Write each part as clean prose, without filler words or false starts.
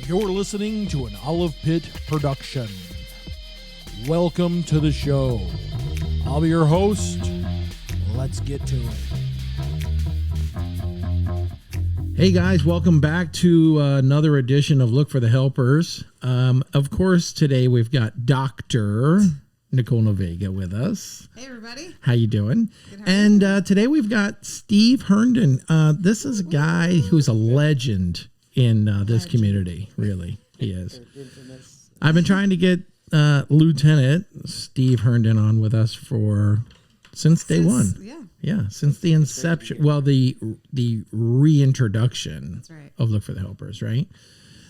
You're listening to an Olive Pit production. Welcome to the show. I'll be your host. Let's get to it. Hey guys, welcome back to another edition of Look for the Helpers. Of course, today we've got Dr. Nicole Novega with us. Hey everybody. How you doing? Good, and today we've got Steve Hernden. This is a guy who's a legend in this community. Really, he is. I've been trying to get Lieutenant Steve Hernden on with us since day one. Yeah, since the inception. Well, the reintroduction. That's right. Of Look for the Helpers, right?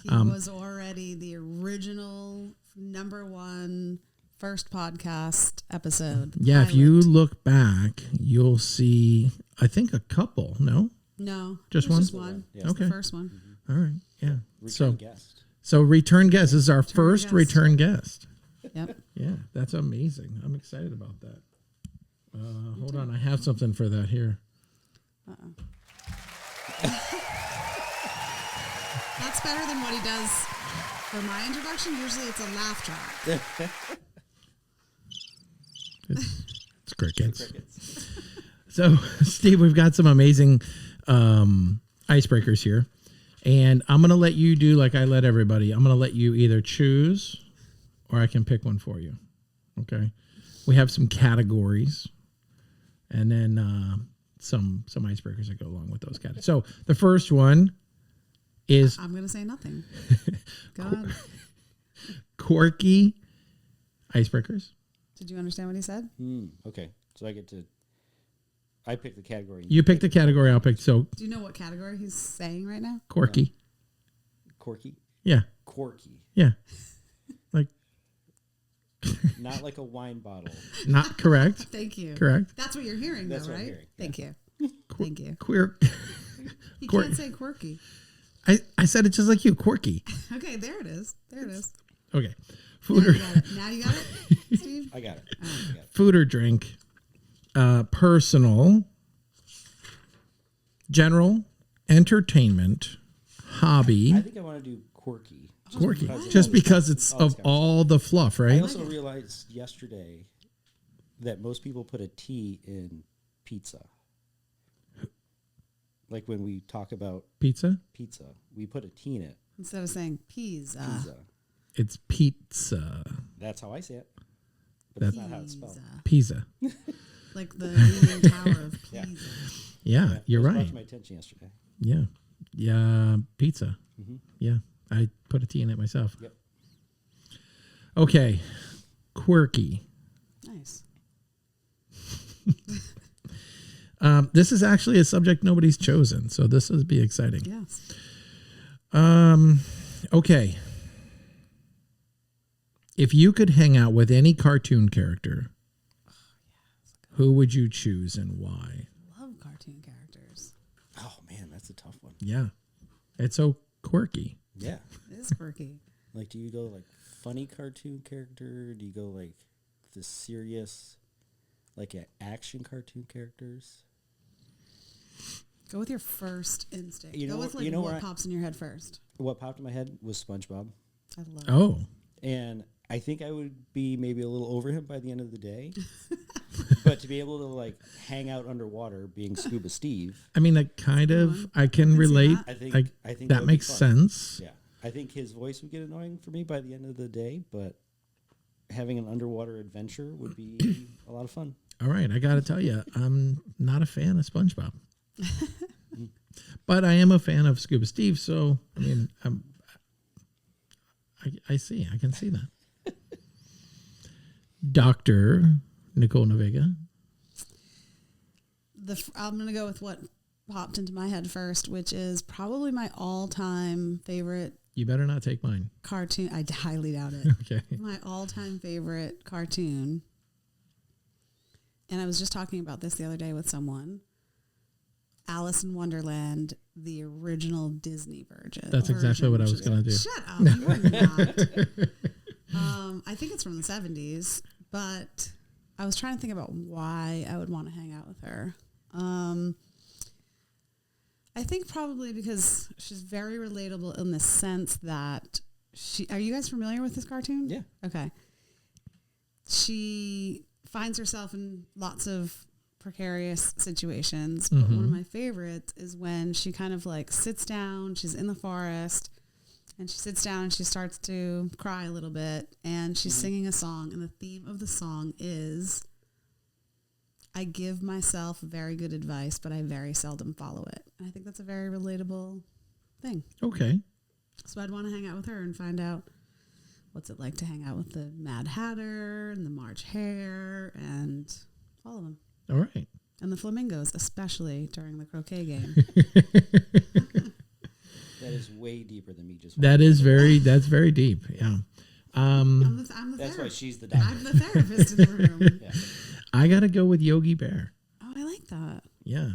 He was already the original #1 first podcast episode. Yeah, if you look back, you'll see, I think, a couple. No, just one. Just one. Yeah. Okay, the first one. Mm-hmm. All right. Yeah. Return guest. So return guest. This is our first return guest. Yep. Yeah, that's amazing. I'm excited about that. Hold on, I have something for that here. That's better than what he does for my introduction. Usually it's a laugh track. It's crickets. So, Steve, we've got some amazing icebreakers here. And I'm going to let you do like I let everybody. I'm going to let you either choose or I can pick one for you. Okay? We have some categories. And then some icebreakers that go along with those categories. So the first one is... I'm going to say nothing. Go ahead. Quirky icebreakers. Did you understand what he said? Okay. So I get to... I pick the category. You pick the category, I'll pick... So. Do you know what category he's saying right now? Quirky. Quirky? Yeah. Quirky. Yeah. Like... Not like a wine bottle. Not correct. Thank you. Correct. That's what you're hearing, That's though, what right? I'm hearing. Thank you. Thank you. Queer. You can't say quirky. I said it just like you, quirky. Okay, there it is. There it is. Okay. Food or Now you got it, Steve? I got it. Food or drink. Personal. General. Entertainment. Hobby. I think I want to do quirky. Quirky. Just because it's of all the fluff, right? I also realized yesterday that most people put a T in pizza. Like when we talk about pizza, we put a T in it. Instead of saying pizza. It's pizza. That's how I say it. But that's not how it's spelled. Pizza. Like the Leaning Tower of Pisa. Yeah, you're right. It was brought to my attention yesterday. Yeah. Yeah, pizza. Mm-hmm. Yeah, I put a T in it myself. Yep. Okay, quirky. Nice. This is actually a subject nobody's chosen, so this will be exciting. Yes. Okay. If you could hang out with any cartoon character, who would you choose and why? Love cartoon characters. Oh, man, that's a tough one. Yeah. It's so quirky. Yeah. It is quirky. Like, do you go like funny cartoon character? Do you go like the serious, like action cartoon characters? Go with your first instinct. You know, go with like what pops in your head first. What popped in my head was SpongeBob. I love it. Oh. And I think I would be maybe a little over him by the end of the day. But to be able to like hang out underwater being Scuba Steve. I mean, that kind of, I can relate. I think that makes sense. Yeah. I think his voice would get annoying for me by the end of the day, but having an underwater adventure would be a lot of fun. All right. I got to tell you, I'm not a fan of SpongeBob. But I am a fan of Scuba Steve, so, I mean, I can see that. Dr. Nicole Novega. I'm going to go with what popped into my head first, which is probably my all-time favorite. You better not take mine. Cartoon. I highly doubt it. Okay. My all-time favorite cartoon. And I was just talking about this the other day with someone. Alice in Wonderland, the original Disney version. That's exactly what I was going to do. Shut up. You are not. I think it's from the 70s, but I was trying to think about why I would want to hang out with her. I think probably because she's very relatable in the sense that are you guys familiar with this cartoon? Yeah. Okay. She finds herself in lots of precarious situations, but one of my favorites is when she kind of like sits down, she's in the forest, and she sits down and she starts to cry a little bit, and she's singing a song, and the theme of the song is, I give myself very good advice, but I very seldom follow it. And I think that's a very relatable thing. Okay. So I'd want to hang out with her and find out what's it like to hang out with the Mad Hatter and the March Hare and all of them. All right. And the flamingos, especially during the croquet game. That is way deeper than me just. That's very deep. Yeah. I'm the That's therapist. why she's the doctor. I'm the therapist in the room. Yeah. I got to go with Yogi Bear. Oh, I like that. Yeah.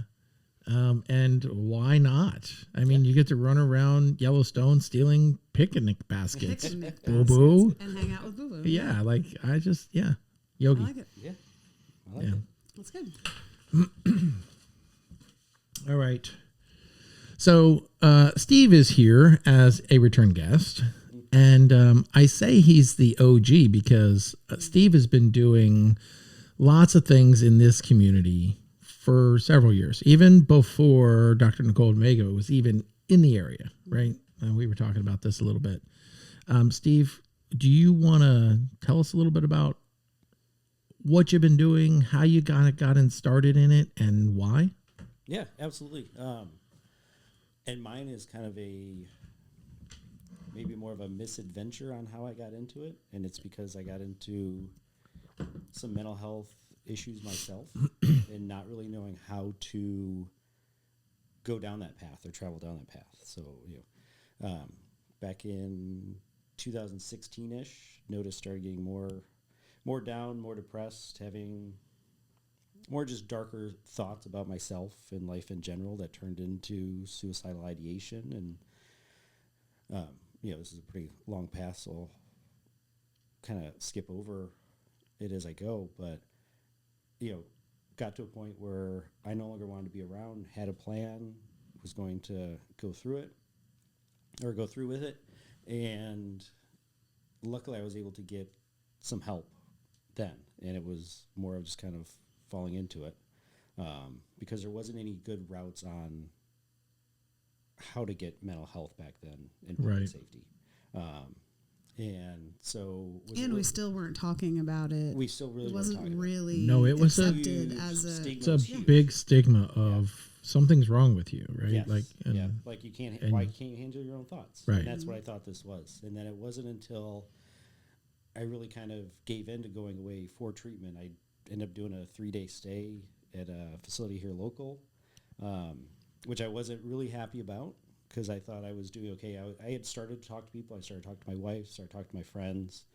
And why not? I mean, you get to run around Yellowstone stealing picnic baskets. Picnic Boo boo. baskets and hang out with Boo Boo. Yeah, like I Yogi. like it. Yeah. I like Yeah. it. That's good. All right. So Steve is here as a return guest. And I say he's the OG because Steve has been doing lots of things in this community for several years. Even before Dr. Nicole Omega was even in the area, right? We were talking about this a little bit. Steve, do you want to tell us a little bit about what you've been doing, how you got started in it, and why? Yeah, absolutely. And mine is kind of maybe more of a misadventure on how I got into it. And it's because I got into some mental health issues myself and not really knowing how to go down that path or travel down that path. So, back in 2016-ish, noticed started getting more down, more depressed, having more just darker thoughts about myself and life in general that turned into suicidal ideation. And, this is a pretty long path, so I'll kind of skip over it as I go. But, got to a point where I no longer wanted to be around, had a plan, was going to go through with it. And luckily I was able to get some help then. And it was more of just kind of falling into it because there wasn't any good routes on how to get mental health back then in public safety. And so... we still weren't talking about it. We still really wasn't weren't talking really No, it was accepted as a... It's a big stigma of something's wrong with you, right? Yes. Like, like you can't, why can't you handle your own thoughts? Right. And that's what I thought this was. And then it wasn't until I really kind of gave in to going away for treatment. I ended up doing a 3-day stay at a facility here local, which I wasn't really happy about because I thought I was doing okay. I had started to talk to people. I started talking to my wife, started talking to my friends.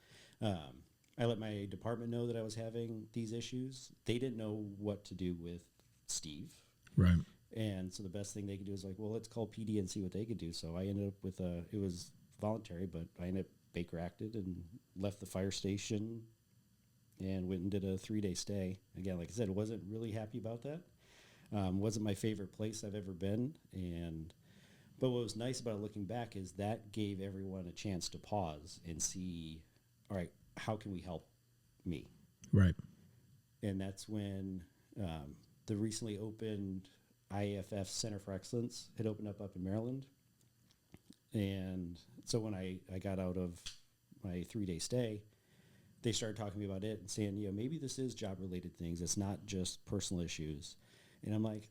I let my department know that I was having these issues. They didn't know what to do with Steve. right. And so the best thing they could do is like, well, let's call PD and see what they could do. So I ended up with it was voluntary, but I ended up Baker acted and left the fire station and went and did a 3-day stay. Again, like I said, I wasn't really happy about that. Wasn't my favorite place I've ever been. But what was nice about it looking back is that gave everyone a chance to pause and see, all right, how can we help me? Right. And that's when the recently opened IAFF Center for Excellence had opened up in Maryland. And so when I got out of my 3-day stay, they started talking to me about it and saying, maybe this is job-related things. It's not just personal issues. And I'm like,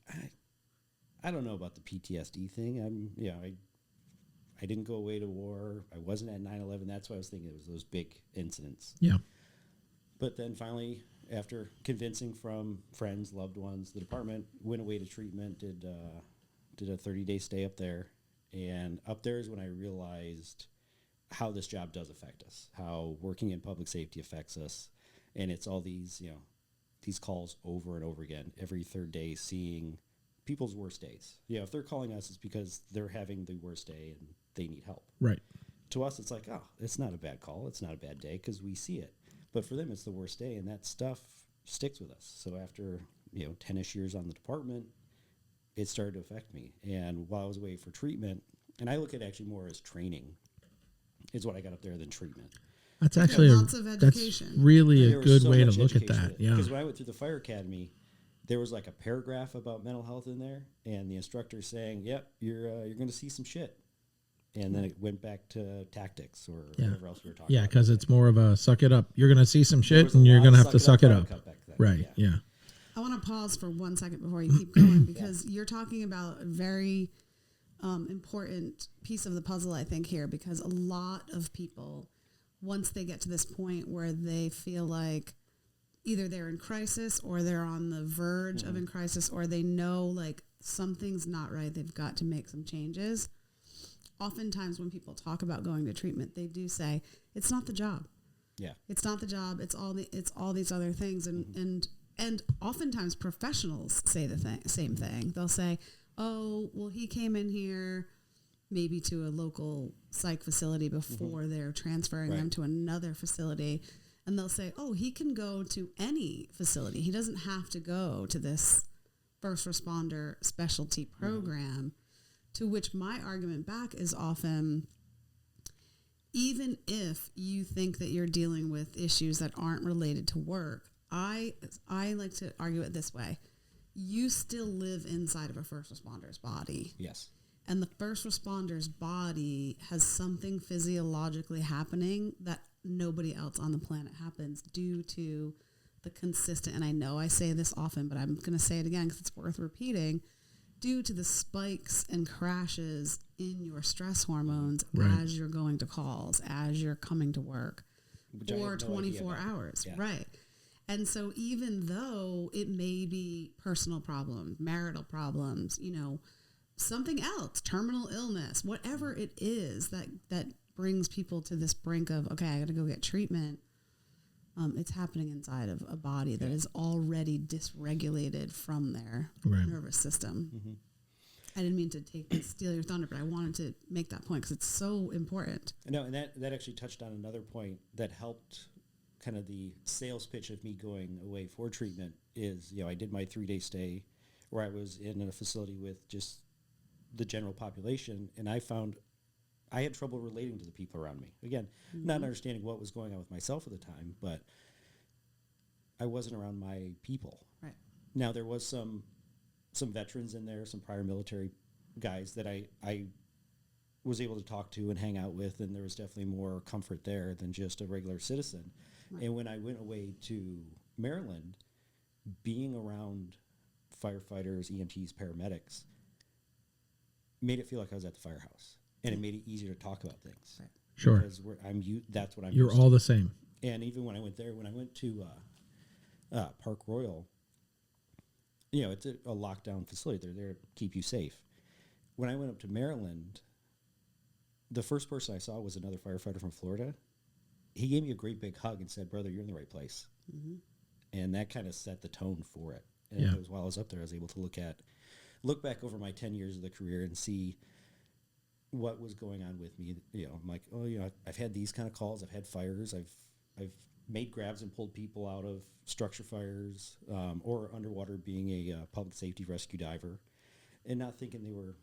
I don't know about the PTSD thing. I didn't go away to war. I wasn't at 9/11. That's why I was thinking it was those big incidents. Yeah. But then finally, after convincing from friends, loved ones, the department went away to treatment, did a 30-day stay up there. And up there is when I realized how this job does affect us, how working in public safety affects us. And it's all these, these calls over and over again, every third day, seeing people's worst days. If they're calling us, it's because they're having the worst day and they need help. Right. To us, it's like, oh, it's not a bad call. It's not a bad day because we see it. But for them, it's the worst day, and that stuff sticks with us. So after, 10-ish years on the department, it started to affect me. And while I was away for treatment, and I look at it actually more as training, is what I got up there than treatment. That's actually lots of that's education. really There a was good so way to much look at education that. in it. Yeah. Because when I went through the fire academy, there was like a paragraph about mental health in there, and the instructor saying, "Yep, you're going to see some shit," and then it went back to tactics or whatever else we were talking Yeah, about. because it's more of a suck it up. You're going to see some There shit, was a and you're lot going to of have to suck it up. back then. Right. Yeah. I want to pause for 1 second before you keep going because you're talking about a very important piece of the puzzle, I think, here, because a lot of people, once they get to this point where they feel like either they're in crisis or they're on the verge of in crisis, or they know like something's not right, they've got to make some changes. Oftentimes when people talk about going to treatment, they do say, it's not the job. Yeah. It's not the job. It's all these other things. And oftentimes professionals say the same thing. They'll say, oh, well, he came in here maybe to a local psych facility before they're transferring them to another facility. And they'll say, oh, he can go to any facility. He doesn't have to go to this first responder specialty program. To which my argument back is often, even if you think that you're dealing with issues that aren't related to work, I like to argue it this way. You still live inside of a first responder's body. Yes. And the first responder's body has something physiologically happening that nobody else on the planet happens due to the consistent, and I know I say this often, but I'm going to say it again because it's worth repeating, due to the spikes and crashes in your stress hormones as you're going to calls, as you're coming to work, or 24 hours. Yeah. Right. And so even though it may be personal problems, marital problems, something else, terminal illness, whatever it is that brings people to this brink of, okay, I got to go get treatment. It's happening inside of a body that is already dysregulated from their nervous system. Mm-hmm. I didn't mean to steal your thunder, but I wanted to make that point because it's so important. No, and that actually touched on another point that helped kind of the sales pitch of me going away for treatment is, I did my 3-day stay where I was in a facility with just the general population, and I found I had trouble relating to the people around me. Again, not understanding what was going on with myself at the time, but I wasn't around my people. Right. Now, there was some veterans in there, some prior military guys that I was able to talk to and hang out with, and there was definitely more comfort there than just a regular citizen. Right. And when I went away to Maryland, being around firefighters, EMTs, paramedics, made it feel like I was at the firehouse. And it made it easier to talk about things. Right. Sure. Because that's what I'm You're used all to. the same. And even when I went to Park Royal, it's a lockdown facility. They're there to keep you safe. When I went up to Maryland, the first person I saw was another firefighter from Florida. He gave me a great big hug and said, "Brother, you're in the right place." Mm-hmm. And that kind of set the tone for it. And it was while I was up there, I was able to look back over my 10 years of the career and see what was going on with me. I'm like, I've had these kind of calls. I've had fires. I've made grabs and pulled people out of structure fires or underwater being a public safety rescue diver, and not thinking they were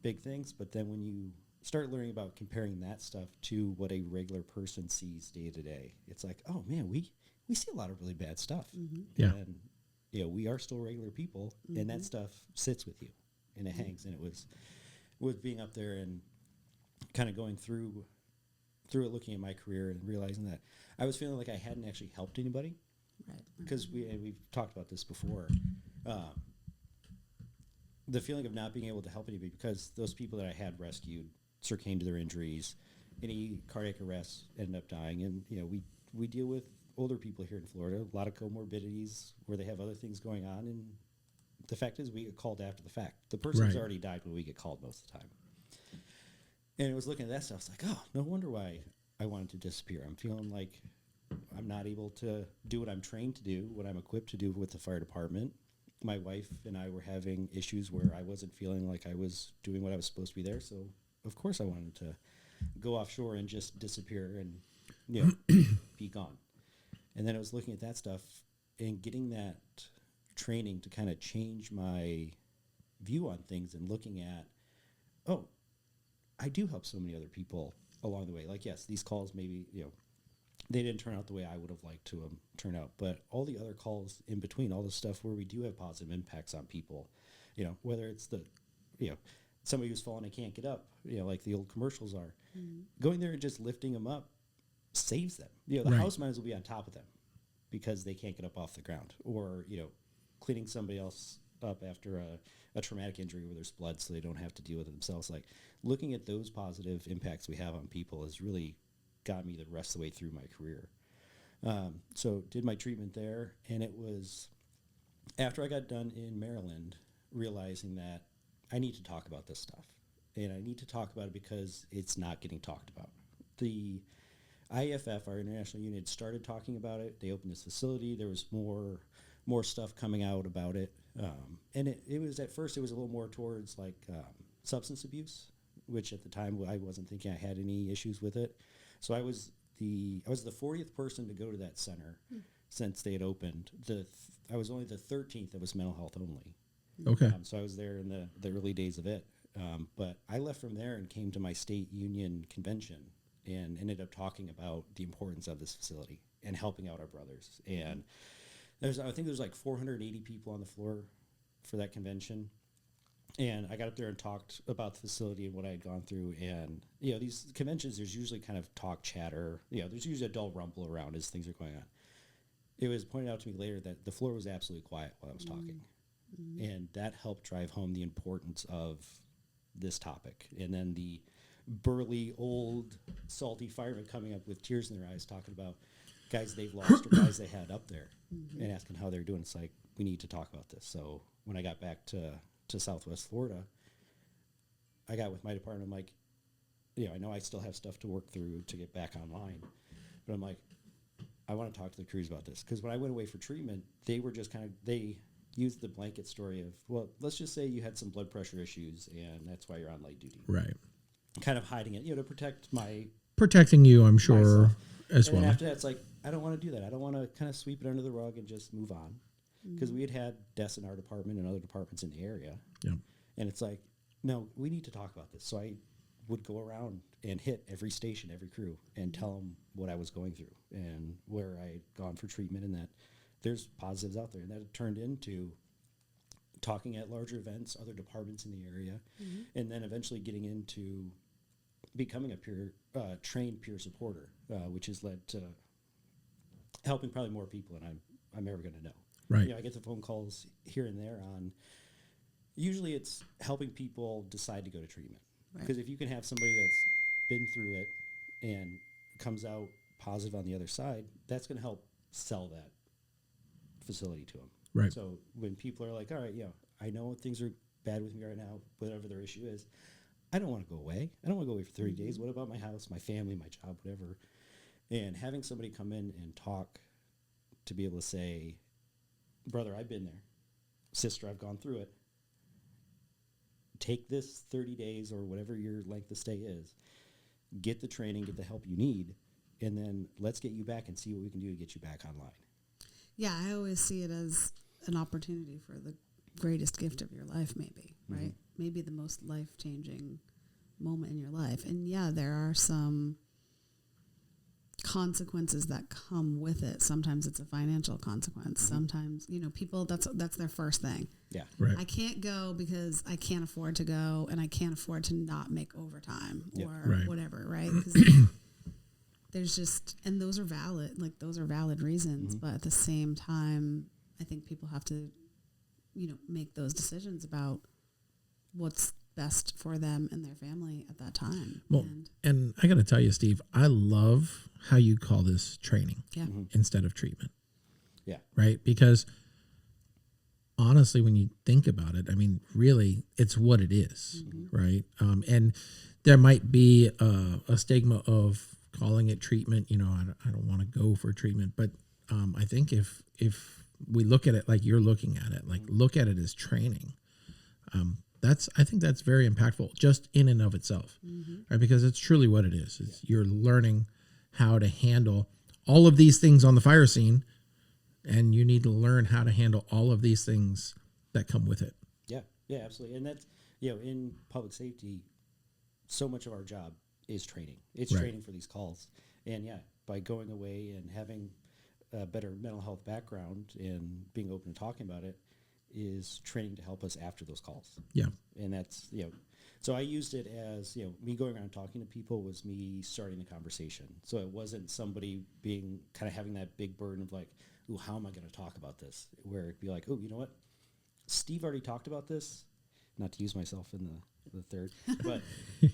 big things. But then when you start learning about comparing that stuff to what a regular person sees day to day, it's like, oh man, we see a lot of really bad stuff. Mm-hmm. Yeah. And we are still regular people, and that stuff sits with you and it hangs. And it was with being up there and kind of going through it, looking at my career and realizing that I was feeling like I hadn't actually helped anybody. Right. Because we've talked about this before. The feeling of not being able to help anybody because those people that I had rescued succumbed to their injuries. Any cardiac arrests ended up dying. And, we deal with older people here in Florida, a lot of comorbidities where they have other things going on. And the fact is we get called after the fact. The person's already died when we get called most of the time. And it was looking at that stuff. I was like, oh, no wonder why I wanted to disappear. I'm feeling like I'm not able to do what I'm trained to do, what I'm equipped to do with the fire department. My wife and I were having issues where I wasn't feeling like I was doing what I was supposed to be there. So, of course, I wanted to go offshore and just disappear and, be gone. And then I was looking at that stuff and getting that training to kind of change my view on things and looking at, oh, I do help so many other people along the way. Like, yes, these calls maybe, they didn't turn out the way I would have liked to turn out, but all the other calls in between, all the stuff where we do have positive impacts on people, whether it's somebody who's fallen and can't get up, like the old commercials are, going there and just lifting them up saves them. The Right. house might as well be on top of them because they can't get up off the ground, or, cleaning somebody else up after a traumatic injury where there's blood so they don't have to deal with it themselves. Like, looking at those positive impacts we have on people has really got me the rest of the way through my career. So did my treatment there, and it was after I got done in Maryland, realizing that I need to talk about this stuff, and I need to talk about it because it's not getting talked about. The IAFF, our international unit, started talking about it. They opened this facility. There was more stuff coming out about it, and it was, at first it was a little more towards like substance abuse, which at the time I wasn't thinking I had any issues with it. So I was the 40th person to go to that center since they had opened. I was only the 13th that was mental health only. Okay. So I was there in the early days of it. But I left from there and came to my state union convention and ended up talking about the importance of this facility and helping out our brothers. And I think there's like 480 people on the floor for that convention. And I got up there and talked about the facility and what I had gone through. And, these conventions, there's usually kind of talk chatter. There's usually a dull rumble around as things are going on. It was pointed out to me later that the floor was absolutely quiet while I was talking. And that helped drive home the importance of this topic. And then the burly, old, salty firemen coming up with tears in their eyes talking about guys they've lost or guys they had up there and asking how they're doing. It's like, we need to talk about this. So when I got back to Southwest Florida, I got with my department. I'm like, I know I still have stuff to work through to get back online, but I'm like, I want to talk to the crews about this. Because when I went away for treatment, they were just they used the blanket story of, well, let's just say you had some blood pressure issues and that's why you're on light duty. Right. Kind of hiding it, to protecting you, I'm sure, myself. as and well. Then after that, it's like, I don't want to do that. I don't want to kind of sweep it under the rug and just move on. Because we had deaths in our department and other departments in the area. Yeah. And it's like, no, we need to talk about this. So I would go around and hit every station, every crew, and tell them what I was going through and where I had gone for treatment, and that there's positives out there. And that turned into talking at larger events, other departments in the area, and then eventually getting into becoming a trained peer supporter, which has led to helping probably more people than I'm ever going to know. Right. I get the phone calls here and there on, usually it's helping people decide to go to treatment. Because if you can have somebody that's been through it and comes out positive on the other side, that's going to help sell that facility to them. Right. So when people are like, all right, I know things are bad with me right now, whatever their issue is, I don't want to go away. I don't want to go away for 30 days. What about my house, my family, my job, whatever? And having somebody come in and talk to be able to say, brother, I've been there. Sister, I've gone through it. Take this 30 days or whatever your length of stay is. Get the training, get the help you need, and then let's get you back and see what we can do to get you back online. Yeah, I always see it as an opportunity for the greatest gift of your life, maybe, right? Maybe the most life-changing moment in your life. And yeah, there are some consequences that come with it. Sometimes it's a financial consequence. Sometimes, people, that's their first thing. Yeah. Right. I can't go because I can't afford to go, and I can't afford to not make overtime or whatever, right? Because there's just, and those are valid reasons, but at the same time, I think people have to, make those decisions about what's best for them and their family at that time. Well, and I got to tell you, Steve, I love how you call this training instead of treatment. Yeah. Right? Because honestly, when you think about it, I mean, really, it's what it is, right? And there might be a stigma of calling it treatment. I don't want to go for treatment, but I think if we look at it like you're looking at it, like look at it as training, I think that's very impactful just in and of itself, right? Because it's truly what it is. It's you're learning how to handle all of these things on the fire scene, and you need to learn how to handle all of these things that come with it. Yeah. Yeah, absolutely. And that's, in public safety, so much of our job is training. It's Right. training for these calls. And yeah, by going away and having a better mental health background and being open to talking about it is training to help us after those calls. Yeah. And that's, so I used it as, me going around talking to people was me starting the conversation. So it wasn't somebody being kind of having that big burden of like, ooh, how am I going to talk about this? Where it'd be like, oh, you know what? Steve already talked about this. Not to use myself in the third, but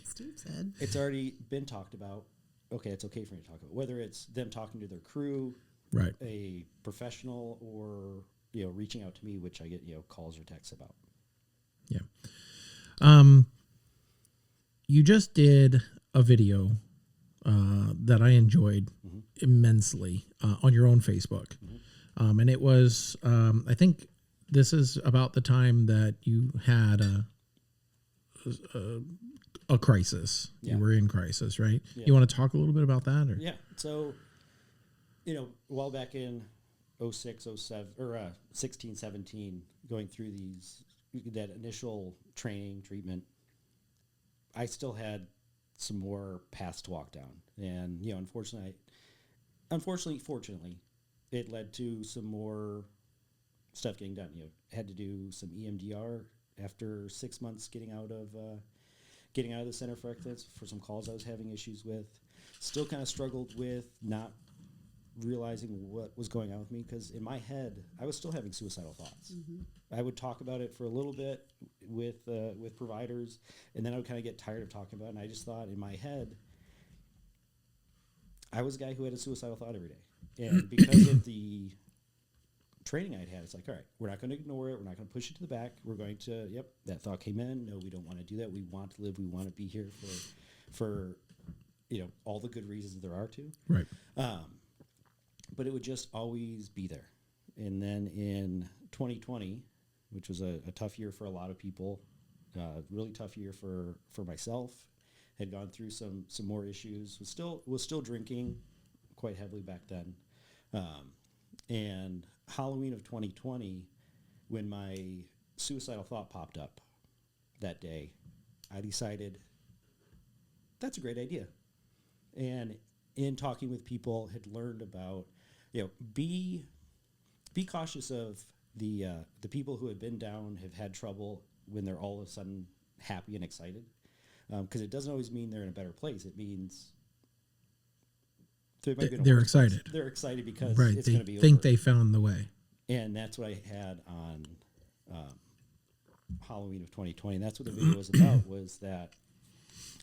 Steve said. it's already been talked about. Okay, it's okay for me to talk about it. Whether it's them talking to their crew, Right. a professional, or reaching out to me, which I get calls or texts about. Yeah. You just did a video that I enjoyed immensely on your own Facebook. And it was, I think this is about the time that you had a crisis. Yeah. You were in crisis, right? Yeah. You want to talk a little bit about that? Or? Yeah. So, a while back in 06, 07, or 16, 17, going through that initial training, treatment, I still had some more paths to walk down. And, fortunately, it led to some more stuff getting done. Had to do some EMDR after 6 months getting out of the Center for Excellence for some calls I was having issues with. Still kind of struggled with not realizing what was going on with me, because in my head I was still having suicidal thoughts. I would talk about it for a little bit with providers, and then I would kind of get tired of talking about it, and I just thought in my head I was a guy who had a suicidal thought every day. And because of the training I'd had, it's like, all right, we're not going to ignore it. We're not going to push it to the back. We're going to, that thought came in. No, we don't want to do that. We want to live. We want to be here for all the good reasons there are to. Right. But it would just always be there. And then in 2020, which was a tough year for a lot of people, really tough year for myself, had gone through some more issues, was still drinking quite heavily back then. And Halloween of 2020, when my suicidal thought popped up that day, I decided that's a great idea. And in talking with people, had learned about, be cautious of the people who have been down, have had trouble when they're all of a sudden happy and excited. Because it doesn't always mean they're in a better place. It means they're excited. Place. They're excited because right. it's going to be think over. They found the way. And that's what I had on Halloween of 2020. And that's what the video was about, was that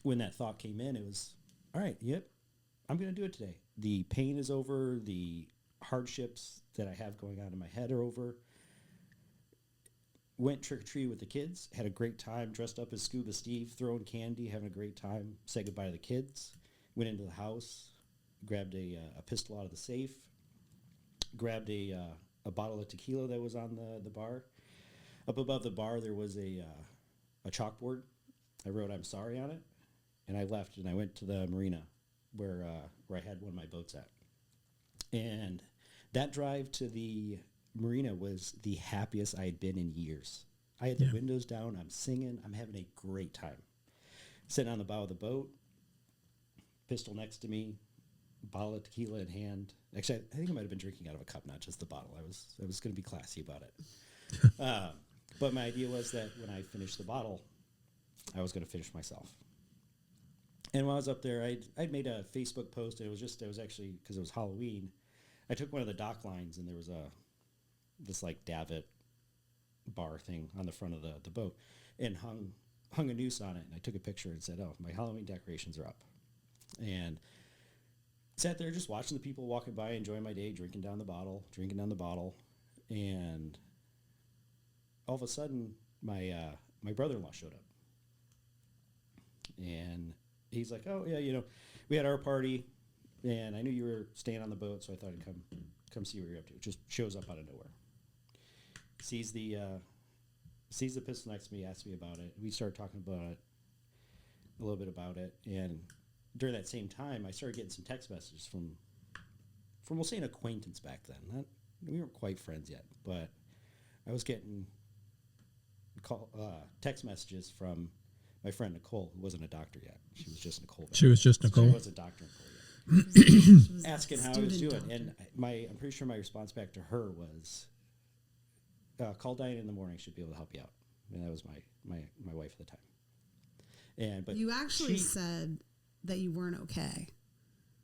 when that thought came in, it was, all right, I'm going to do it today. The pain is over. The hardships that I have going on in my head are over. Went trick-or-treating with the kids. Had a great time. Dressed up as Scuba Steve, throwing candy, having a great time. Said goodbye to the kids. Went into the house. Grabbed a pistol out of the safe. Grabbed a bottle of tequila that was on the bar. Up above the bar, there was a chalkboard. I wrote "I'm sorry" on it, and I left, and I went to the marina where I had one of my boats at. And that drive to the marina was the happiest I had been in years. I had the windows down. I'm singing. I'm having a great time. Sitting on the bow of the boat, pistol next to me, bottle of tequila in hand. Actually, I think I might have been drinking out of a cup, not just the bottle. I was going to be classy about it. But my idea was that when I finished the bottle, I was going to finish myself. And while I was up there, I'd made a Facebook post. And it was actually, because it was Halloween, I took one of the dock lines, and there was this like davit bar thing on the front of the boat, and hung a noose on it. And I took a picture and said, "Oh, my Halloween decorations are up." And sat there just watching the people walking by, enjoying my day, drinking down the bottle. And all of a sudden, my brother-in-law showed up. And he's like, "Oh, yeah, we had our party, and I knew you were staying on the boat, so I thought I'd come see what you're up to." Just shows up out of nowhere. Sees the pistol next to me, asks me about it. We started talking about it, a little bit about it, and during that same time, I started getting some text messages from we'll say an acquaintance back then. We weren't quite friends yet, but I was getting text messages from my friend Nicole, who wasn't a doctor yet. She was just Nicole. She was just Nicole. She wasn't Dr. Nicole yet. Asking how I was doing, doctor. and I'm pretty sure my response back to her was, "Call Diane in the morning. She'd be able to help you out." And that was my wife at the time. But you actually said that you weren't okay.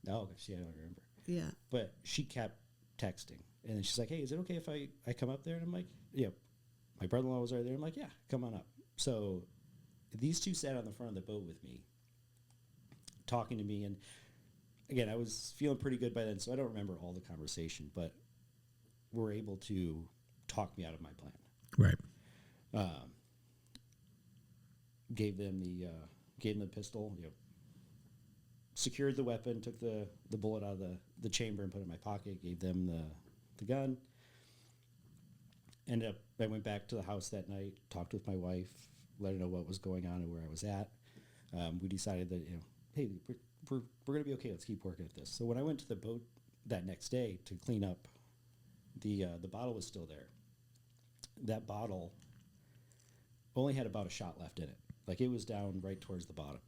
Oh, see, I don't remember. Yeah. But she kept texting, and then she's like, "Hey, is it okay if I come up there?" And I'm like, "Yeah." My brother-in-law was right there. I'm like, "Yeah, come on up." So these two sat on the front of the boat with me, talking to me, and again, I was feeling pretty good by then, so I don't remember all the conversation, but were able to talk me out of my plan. Right. Gave them the pistol, secured the weapon, took the bullet out of the chamber and put it in my pocket, gave them the gun. I went back to the house that night, talked with my wife, let her know what was going on and where I was at. We decided that, hey, we're going to be okay. Let's keep working at this. So when I went to the boat that next day to clean up, the bottle was still there. That bottle only had about a shot left in it. Like, it was down right towards the bottom.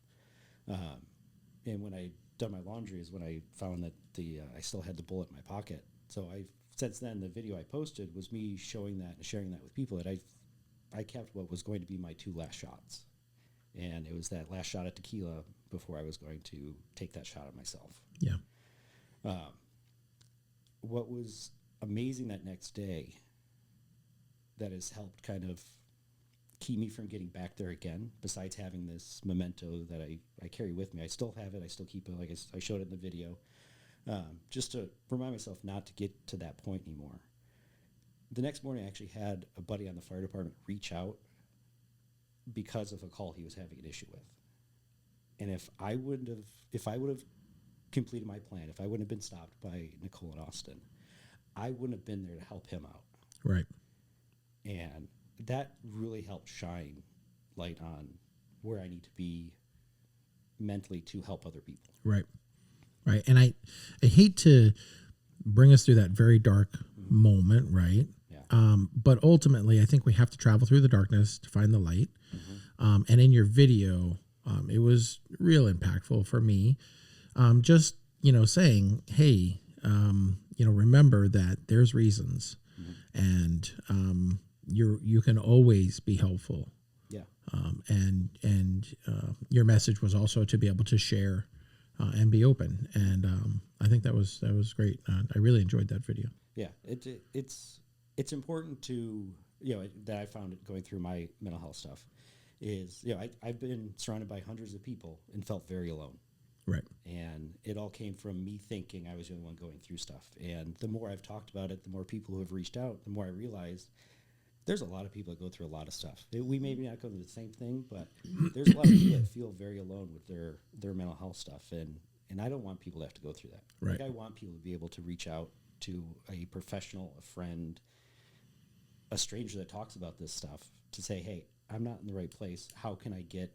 And when I done my laundry is when I found that I still had the bullet in my pocket. So since then, the video I posted was me showing that and sharing that with people, that I kept what was going to be my 2 last shots. And it was that last shot at tequila before I was going to take that shot at myself. Yeah. What was amazing that next day that has helped kind of keep me from getting back there again, besides having this memento that I carry with me. I still have it. I still keep it, like I showed it in the video, just to remind myself not to get to that point anymore. The next morning, I actually had a buddy on the fire department reach out because of a call he was having an issue with. And if I would have completed my plan, if I wouldn't have been stopped by Nicole and Austin, I wouldn't have been there to help him out. Right. And that really helped shine light on where I need to be mentally to help other people. Right. Right. And I hate to bring us through that very dark moment, right? Yeah. But ultimately, I think we have to travel through the darkness to find the light. And in your video, it was real impactful for me. Just, saying, hey, remember that there's reasons, and you can always be helpful. Yeah. And your message was also to be able to share and be open. And I think that was great. I really enjoyed that video. Yeah. It's important to, that I found it going through my mental health stuff is, I've been surrounded by hundreds of people and felt very alone. Right. And it all came from me thinking I was the only one going through stuff. And the more I've talked about it, the more people who have reached out, the more I realized there's a lot of people that go through a lot of stuff. We maybe not go through the same thing, but there's a lot of people that feel very alone with their mental health stuff. And I don't want people to have to go through that. Right. Like, I want people to be able to reach out to a professional, a friend, a stranger that talks about this stuff to say, hey, I'm not in the right place. How can I get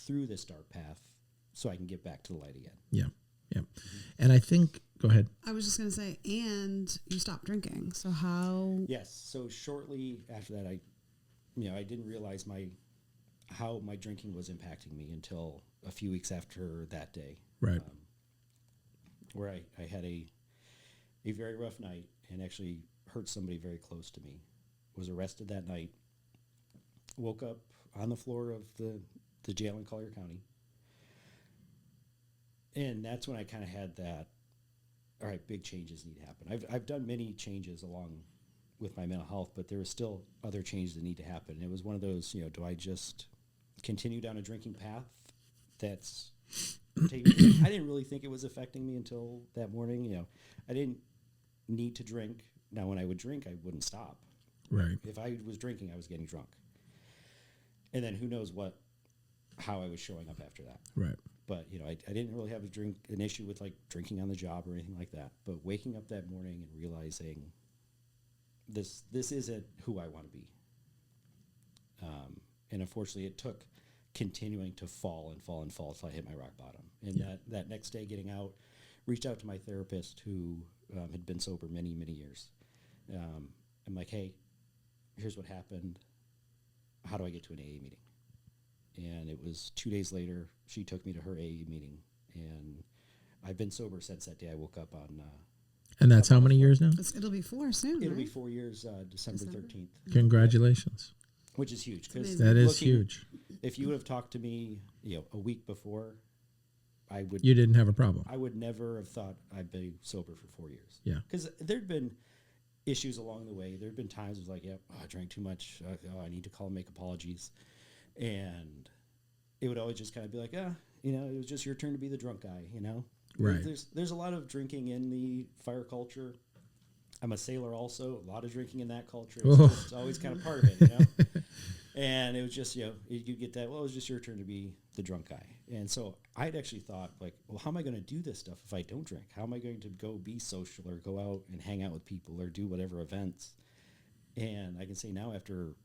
through this dark path so I can get back to the light again? Yeah. Yeah. And I think, go ahead. I was just going to say, and you stopped drinking. So how? Yes. So shortly after that, I didn't realize how my drinking was impacting me until a few weeks after that day. Right. Where I had a very rough night and actually hurt somebody very close to me. Was arrested that night. Woke up on the floor of the jail in Collier County. And that's when I kind of had that, all right, big changes need to happen. I've done many changes along with my mental health, but there were still other changes that need to happen. And it was one of those, do I just continue down a drinking path that's taking, I didn't really think it was affecting me until that morning. I didn't need to drink. Now, when I would drink, I wouldn't stop. Right. If I was drinking, I was getting drunk. And then who knows how I was showing up after that. Right. But, I didn't really have an issue with like drinking on the job or anything like that. But waking up that morning and realizing this isn't who I want to be. And unfortunately, it took continuing to fall until I hit my rock bottom. And that next day getting out, reached out to my therapist who had been sober many, many years. I'm like, hey, here's what happened. how do I get to an AA meeting? And it was 2 days later, she took me to her AA meeting, and I've been sober since that day. I woke up on. And that's how many years now? It'll be 4 soon. It'll right? be 4 years, December 13th. Congratulations. Which is huge. Because That is huge. If you would have talked to me, a week before, You didn't have a problem. I would never have thought I'd be sober for 4 years. Yeah. Because there'd been issues along the way. There'd been times it was like, I drank too much. I need to call and make apologies. And it would always just kind of be like, it was just your turn to be the drunk guy, Right. There's a lot of drinking in the fire culture. I'm a sailor also, a lot of drinking in that culture. It's always kind of part of it, And it was just, you get that, well, it was just your turn to be the drunk guy. And so I'd actually thought, like, well, how am I going to do this stuff if I don't drink? How am I going to go be social or go out and hang out with people or do whatever events? And I can say now after,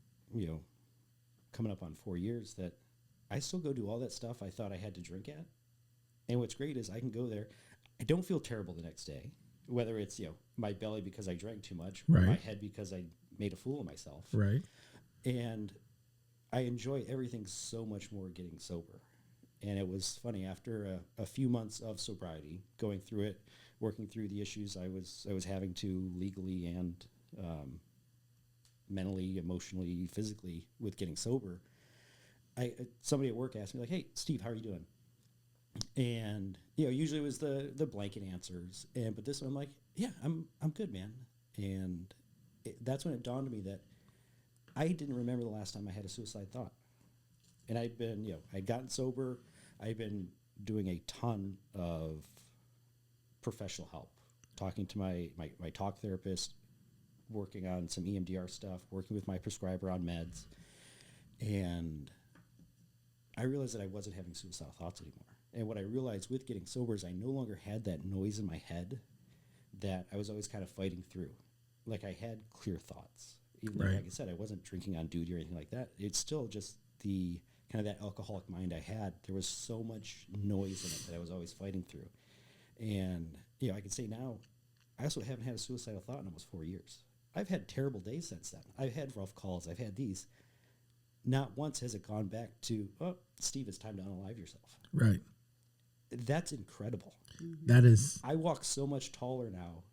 coming up on 4 years that I still go do all that stuff I thought I had to drink at. And what's great is I can go there. I don't feel terrible the next day, whether it's, my belly because I drank too much or my head because I made a fool of myself. Right. And I enjoy everything so much more getting sober. And it was funny, after a few months of sobriety, going through it, working through the issues I was having to legally and mentally, emotionally, physically with getting sober, somebody at work asked me, like, hey, Steve, how are you doing? And, usually it was the blanket answers. But this one I'm like, yeah, I'm good, man. And that's when it dawned on me that I didn't remember the last time I had a suicide thought. And I'd been, I'd gotten sober. I'd been doing a ton of professional help, talking to my talk therapist, working on some EMDR stuff, working with my prescriber on meds. And I realized that I wasn't having suicidal thoughts anymore. And what I realized with getting sober is I no longer had that noise in my head that I was always kind of fighting through. Like, I had clear thoughts. Even though, like I said, I wasn't drinking on duty or anything like that. It's still just the kind of that alcoholic mind I had. There was so much noise in it that I was always fighting through. And, I can say now, I also haven't had a suicidal thought in almost 4 years. I've had terrible days since then. I've had rough calls. I've had these. Not once has it gone back to, oh, Steve, it's time to unalive yourself. Right. That's incredible. That is. I walk so much taller now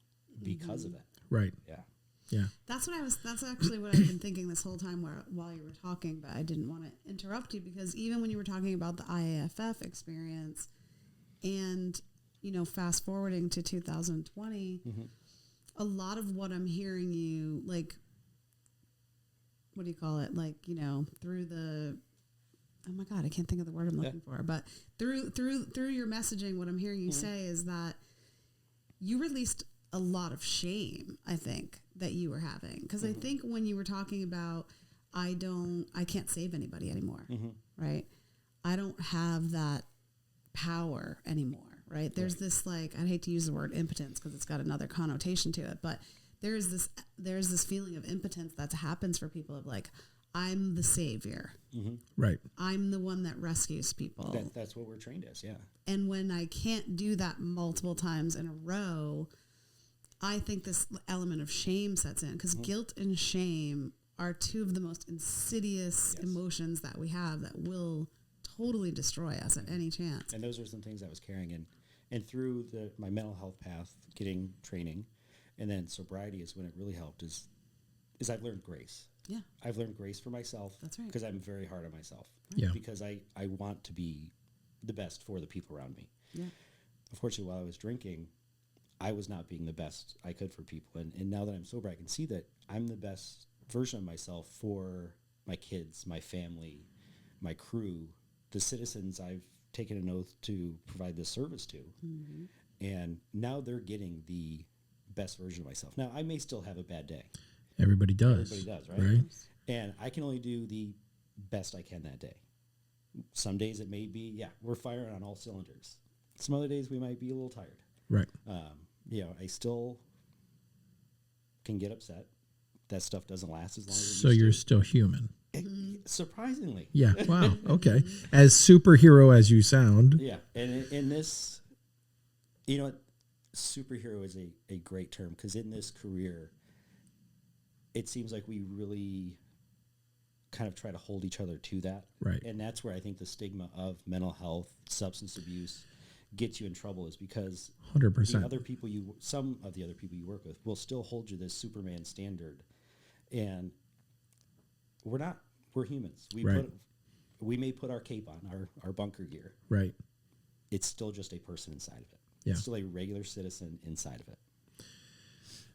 because of it. Right. Yeah. Yeah. That's actually what I've been thinking this whole time while you were talking, but I didn't want to interrupt you because even when you were talking about the IAFF experience and, fast forwarding to 2020, a lot of what I'm hearing you, like, what do you call it? Like, through the, oh my God, I can't think of the word I'm looking for, but through your messaging, what I'm hearing you say is that you released a lot of shame, I think, that you were having. Because I think when you were talking about, I can't save anybody anymore, right? I don't have that power anymore, right? There's this, like, I hate to use the word impotence because it's got another connotation to it, but there's this feeling of impotence that happens for people of like, I'm the savior. Right. I'm the one that rescues people. That's what we're trained as, yeah. And when I can't do that multiple times in a row, I think this element of shame sets in because guilt and shame are two of the most insidious emotions that we have that will totally destroy us at any chance. And those are some things I was carrying in. And through my mental health path, getting training, and then sobriety is when it really helped is I've learned grace. Yeah. I've learned grace for myself. That's right. Because I'm very hard on myself. Yeah. Because I want to be the best for the people around me. Yeah. Unfortunately, while I was drinking, I was not being the best I could for people. And now that I'm sober, I can see that I'm the best version of myself for my kids, my family, my crew, the citizens I've taken an oath to provide this service to. And now they're getting the best version of myself. Now, I may still have a bad day. Everybody does. Everybody does, right? And I can only do the best I can that day. Some days it may be, we're firing on all cylinders. Some other days we might be a little tired. Right. I still can get upset. That stuff doesn't last as long as it So used you're to. still human. Surprisingly. Yeah. Wow. Okay. As superhero as you sound. Yeah. And in this, superhero is a great term because in this career, it seems like we really kind of try to hold each other to that. Right. And that's where I think the stigma of mental health, substance abuse gets you in trouble, is because 100%. some of the other people you work with will still hold you this Superman standard. And we're humans. We may put our cape on, our bunker gear. Right. It's still just a person inside of it. Yeah. It's still a regular citizen inside of it.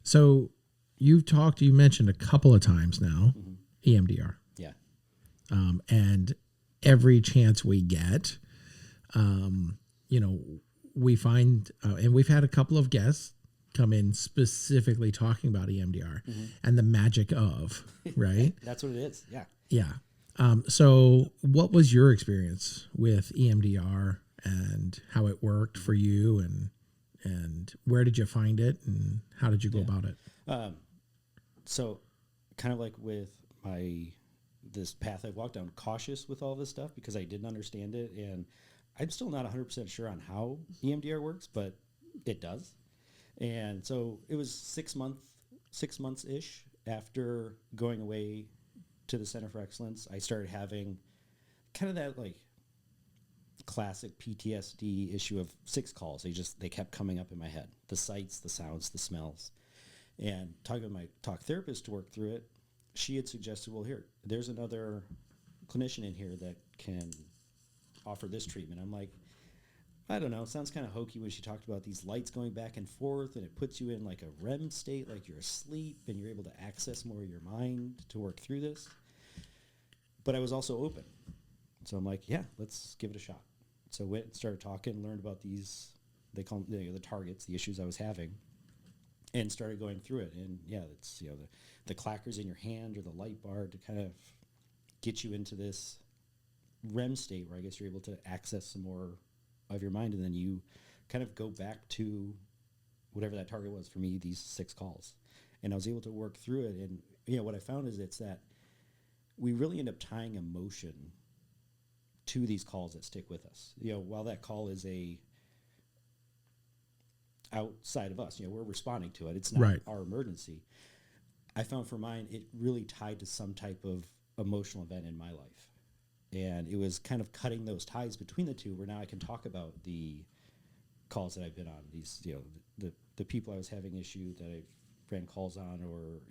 So you mentioned a couple of times now, EMDR. Yeah. And every chance we get, we find, and we've had a couple of guests come in specifically talking about EMDR and the magic of, right? That's what it is. Yeah. Yeah. So what was your experience with EMDR and how it worked for you, and where did you find it and how did you go about it? So kind of like with this path I've walked down, cautious with all this stuff because I didn't understand it. And I'm still not 100% sure on how EMDR works, but it does. And so it was 6 months-ish after going away to the Center for Excellence, I started having kind of that like classic PTSD issue of 6 calls. They kept coming up in my head. The sights, the sounds, the smells. And talking with my talk therapist to work through it, she had suggested, well, there's another clinician in here that can offer this treatment. I'm like, I don't know. It sounds kind of hokey when she talked about these lights going back and forth, and it puts you in like a REM state, like you're asleep, and you're able to access more of your mind to work through this. But I was also open. So I'm like, yeah, let's give it a shot. So went and started talking, learned about these, they call them the targets, the issues I was having, and started going through it. And yeah, it's the clackers in your hand or the light bar to kind of get you into this REM state where I guess you're able to access some more of your mind, and then you kind of go back to whatever that target was for me, these 6 calls. And I was able to work through it. And what I found is it's that we really end up tying emotion to these calls that stick with us. While that call is outside of us, we're responding to it. It's not our emergency. I found for mine, it really tied to some type of emotional event in my life. And it was kind of cutting those ties between the two, where now I can talk about the calls that I've been on, these, the people I was having issue that I've ran calls on, or,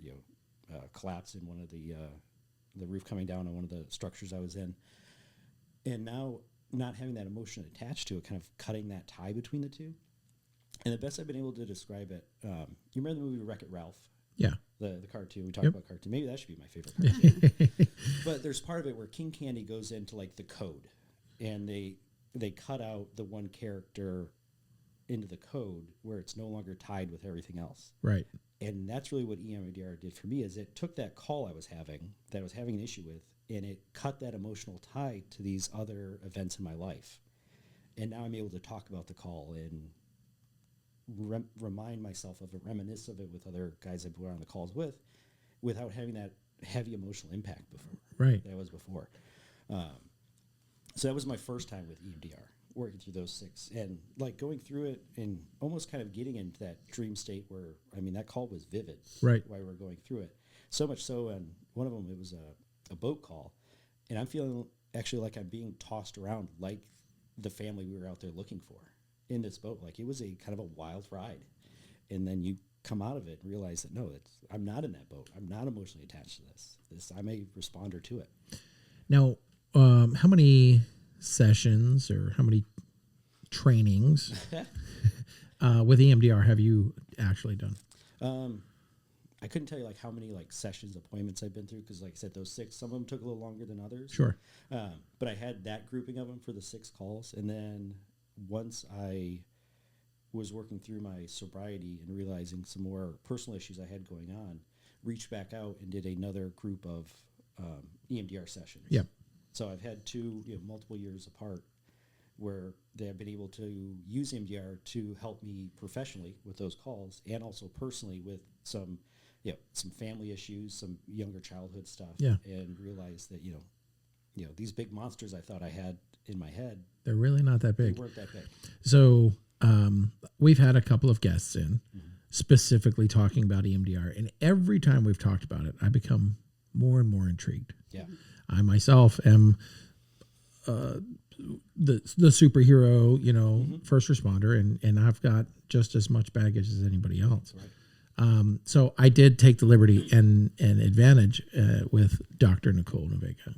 collapse in one of the roof coming down on one of the structures I was in. And now not having that emotion attached to it, kind of cutting that tie between the two. And the best I've been able to describe it, you remember the movie Wreck-It Ralph? Yeah. The cartoon. We talked about cartoon. Maybe that should be my favorite cartoon. But there's part of it where King Candy goes into like the code, and they cut out the one character into the code where it's no longer tied with everything else. Right. And that's really what EMDR did for me, is it took that call I was having an issue with, and it cut that emotional tie to these other events in my life. And now I'm able to talk about the call and remind myself of it, reminisce of it with other guys I've been on the calls with, without having that heavy emotional impact before. Right. That was before. So that was my first time with EMDR, working through those 6, and like going through it and almost kind of getting into that dream state where, that call was vivid. Right. While we were going through it. So much so, and one of them, it was a boat call, and I'm feeling actually like I'm being tossed around like the family we were out there looking for in this boat. Like it was a kind of a wild ride. And then you come out of it and realize that, no, I'm not in that boat. I'm not emotionally attached to this. I'm a responder to it. Now, how many sessions or how many trainings with EMDR have you actually done? I couldn't tell you like how many like sessions, appointments I've been through, because like I said, those 6, some of them took a little longer than others. Sure. But I had that grouping of them for the 6 calls. And then once I was working through my sobriety and realizing some more personal issues I had going on, reached back out and did another group of EMDR sessions. Yep. So I've had 2 multiple years apart where they have been able to use EMDR to help me professionally with those calls, and also personally with some family issues, some younger childhood stuff. Yeah. And realize that, these big monsters I thought I had in my head, They're really not that big. they weren't that big. So we've had a couple of guests in specifically talking about EMDR, and every time we've talked about it, I become more and more intrigued. Yeah. I myself am the superhero, first responder, and I've got just as much baggage as anybody else. Right. So I did take the liberty and advantage with Dr. Nicole Navega,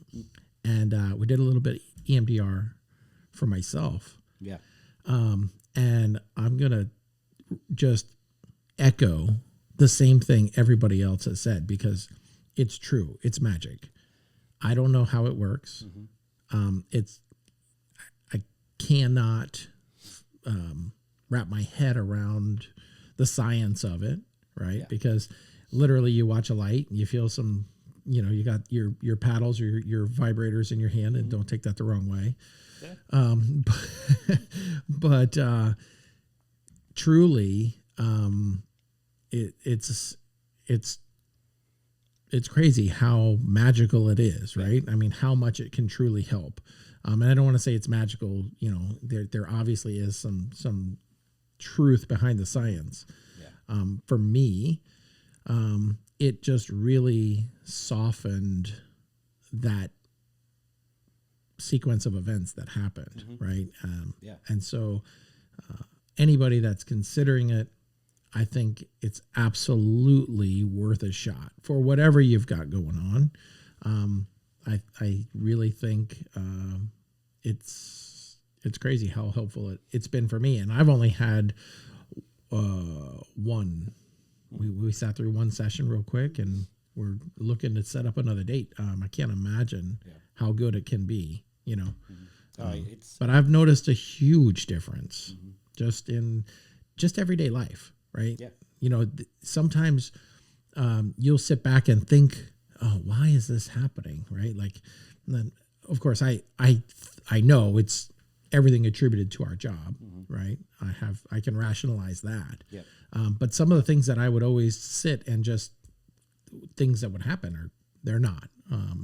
and we did a little bit of EMDR for myself. Yeah. And I'm gonna just echo the same thing everybody else has said, because it's true. It's magic. I don't know how it works. I cannot wrap my head around the science of it, right? Yeah. Because literally you watch a light and you feel some, you got your paddles or your vibrators in your hand, and don't take that the wrong way. Yeah. But truly, it's crazy how magical it is, right? I mean, how much it can truly help. And I don't want to say it's magical. There obviously is some truth behind the science. Yeah. For me, it just really softened that sequence of events that happened, right? Yeah. And so anybody that's considering it, I think it's absolutely worth a shot for whatever you've got going on. I really think it's crazy how helpful it's been for me. And I've only had one. We sat through one session real quick, and we're looking to set up another date. I can't imagine how good it can be, but I've noticed a huge difference just in everyday life. Right. Yeah. Sometimes you'll sit back and think, oh, why is this happening? Right. Like, then of course I know it's everything attributed to our job. Right. I can rationalize that. Yeah. But some of the things that I would always sit and just things that would happen they're not.